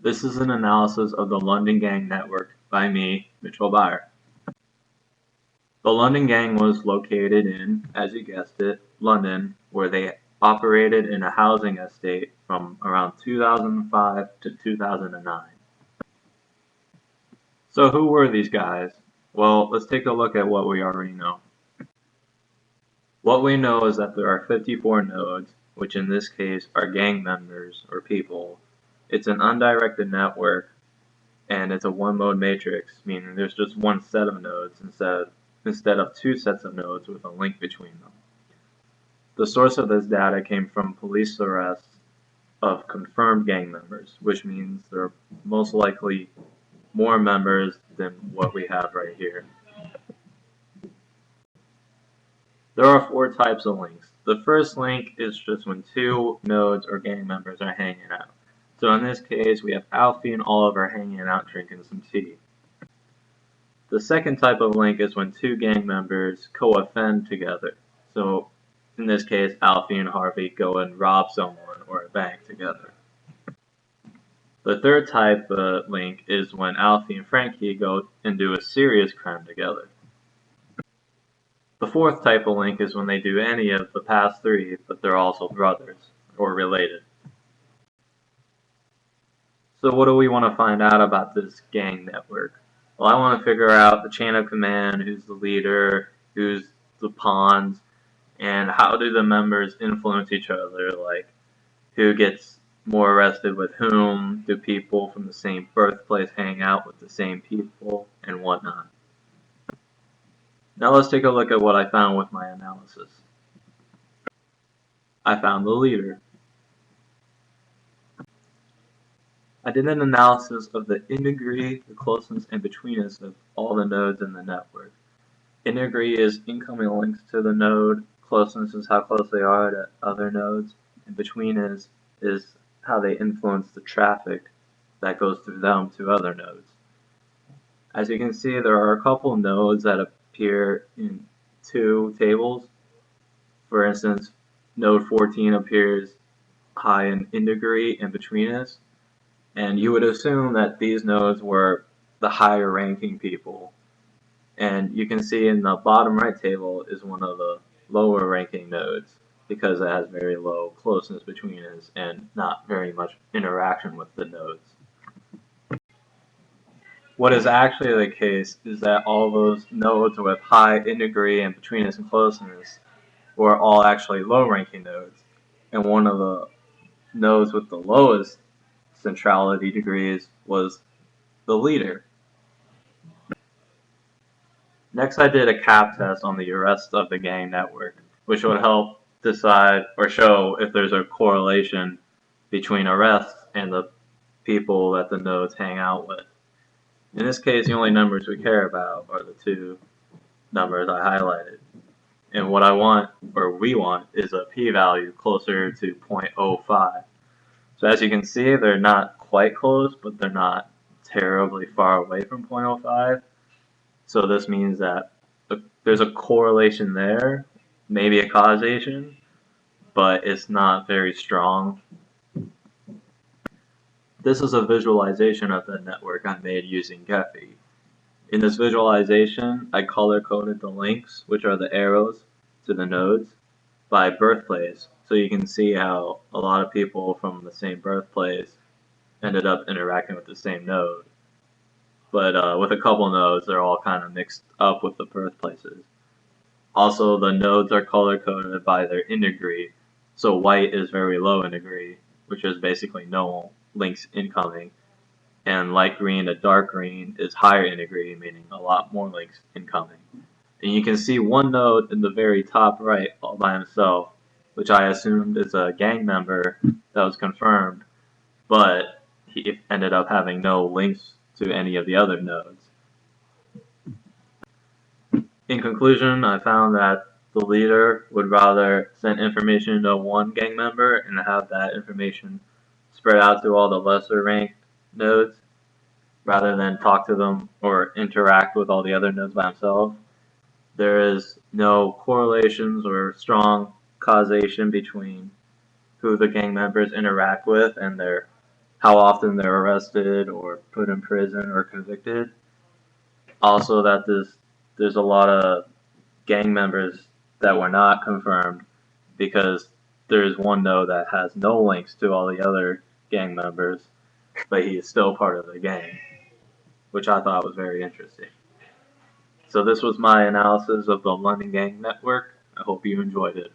This is an analysis of the London Gang network by me, Mitchell Beyer. The London Gang was located in, as you guessed it, London, where they operated in a housing estate from around 2005 to 2009. So who were these guys? Well, let's take a look at what we already know. What we know is that there are 54 nodes, which in this case are gang members or people. It's an undirected network, and it's a one-mode matrix, meaning there's just one set of nodes instead of two sets of nodes with a link between them. The source of this data came from police arrests of confirmed gang members, which means there are most likely more members than what we have right here. There are 4 types of links. The first link is just when 2 nodes or gang members are hanging out. So in this case, we have Alfie and Oliver hanging out drinking some tea. The second type of link is when 2 gang members co-offend together. So in this case, Alfie and Harvey go and rob someone or a bank together. The third type of link is when Alfie and Frankie go and do a serious crime together. The fourth type of link is when they do any of the past 3, but they're also brothers or related. So what do we want to find out about this gang network? Well, I want to figure out the chain of command, who's the leader, who's the pawns, and how do the members influence each other, like who gets more arrested with whom, do people from the same birthplace hang out with the same people, and whatnot. Now let's take a look at what I found with my analysis. I found the leader. I did an analysis of the in-degree, the closeness, and betweenness of all the nodes in the network. In-degree is incoming links to the node, closeness is how close they are to other nodes, and between is how they influence the traffic that goes through them to other nodes. As you can see, there are a couple nodes that appear in 2 tables. For instance, node 14 appears high in degree and betweenness, and you would assume that these nodes were the higher ranking people. And you can see in the bottom right table is one of the lower ranking nodes because it has very low closeness between us and not very much interaction with the nodes. What is actually the case is that all those nodes with high in degree and betweenness and closeness were all actually low ranking nodes, and one of the nodes with the lowest centrality degrees was the leader. Next, I did a CAP test on the rest of the gang network, which would help decide or show if there's a correlation between arrests and the people that the nodes hang out with. In this case, the only numbers we care about are the 2 numbers I highlighted. And what I want, or we want, is a p-value closer to 0.05. So as you can see, they're not quite close, but they're not terribly far away from 0.05. So this means that there's a correlation there, maybe a causation, but it's not very strong. This is a visualization of the network I made using Gephi. In this visualization, I color-coded the links, which are the arrows to the nodes, by birthplace, so you can see how a lot of people from the same birthplace ended up interacting with the same node. But with a couple nodes, they're all kind of mixed up with the birthplaces. Also, the nodes are color-coded by their in degree, so white is very low in degree, which is basically no links incoming, and light green to dark green is higher in degree, meaning a lot more links incoming. And you can see one node in the very top right all by himself, which I assumed is a gang member that was confirmed, but he ended up having no links to any of the other nodes. In conclusion, I found that the leader would rather send information to one gang member and have that information spread out to all the lesser ranked nodes rather than talk to them or interact with all the other nodes by himself. There is no correlations or strong causation between who the gang members interact with and how often they're arrested or put in prison or convicted. Also, that there's a lot of gang members that were not confirmed because there's one node that has no links to all the other gang members, but he is still part of the gang, which I thought was very interesting. So this was my analysis of the London Gang Network. I hope you enjoyed it.